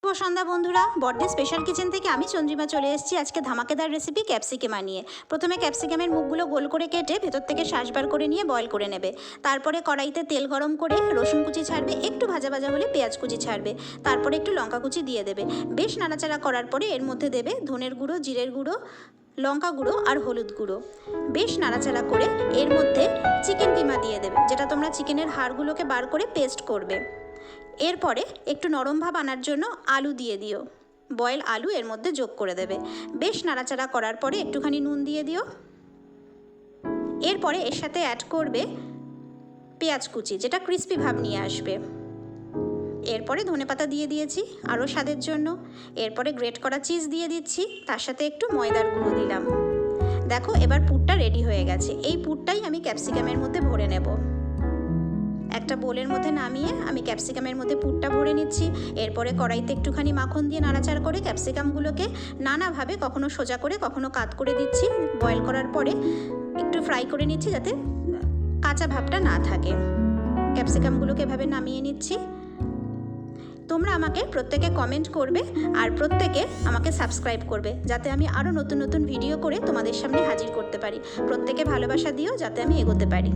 শুভ সন্ধ্যা বন্ধুরা, বর্ডে special kitchen থেকে আমি চন্দ্রিমা চলে এসেছি আজকে ধামাকেদার রেসিপি ক্যাপসিকাম নিয়ে। প্রথমে ক্যাপসিকামের মুখগুলো গোল করে কেটে ভেতর থেকে শাঁস বার করে নিয়ে বয়েল করে নেবে। তারপরে কড়াইতে তেল গরম করে রসুন কুচি ছাড়বে, একটু ভাজা ভাজা হলে পেঁয়াজ কুচি ছাড়বে, তারপরে একটু লঙ্কা কুচি দিয়ে দেবে। বেশ নাড়াচাড়া করার পরে এর মধ্যে দেবে ধনের গুঁড়ো, জিরের গুঁড়ো, লঙ্কা গুঁড়ো আর হলুদ গুঁড়ো। বেশ নাড়াচাড়া করে এর মধ্যে চিকেন কিমা দিয়ে দেবে, যেটা তোমরা চিকেনের হাড়গুলোকে বার করে পেস্ট করবে। এরপরে একটু নরম ভাব আনার জন্য আলু দিয়ে দিও, বয়েল আলু এর মধ্যে যোগ করে দেবে। বেশ নাড়াচাড়া করার পরে একটুখানি নুন দিয়ে দিও। এরপরে এর সাথে অ্যাড করবে পেঁয়াজ কুচি, যেটা ক্রিস্পি ভাব নিয়ে আসবে। এরপরে ধনেপাতা দিয়ে দিয়েছি আরও স্বাদের জন্য। এরপরে গ্রেট করা চিজ দিয়ে দিচ্ছি, তার সাথে একটু ময়দার গুঁড়ো দিলাম। দেখো এবার পুরটা রেডি হয়ে গেছে। এই পুরটাই আমি ক্যাপসিকামের মধ্যে ভরে নেব। একটা বোলের মধ্যে নামিয়ে আমি ক্যাপসিকামের মধ্যে পুরটা ভরে নিচ্ছি। এরপরে কড়াইতে একটুখানি মাখন দিয়ে নাড়াচাড়া করে ক্যাপসিকামগুলোকে নানাভাবে কখনো সোজা করে কখনো কাত করে দিচ্ছি। বয়েল করার পরে একটু ফ্রাই করে নিচ্ছি যাতে কাঁচা ভাবটা না থাকে। ক্যাপসিকামগুলোকে এভাবে নামিয়ে নিচ্ছি। তোমরা আমাকে প্রত্যেকে কমেন্ট করবে আর প্রত্যেকে আমাকে সাবস্ক্রাইব করবে, যাতে আমি আরও নতুন নতুন ভিডিও করে তোমাদের সামনে হাজির করতে পারি। প্রত্যেকে ভালোবাসা দিও যাতে আমি এগোতে পারি।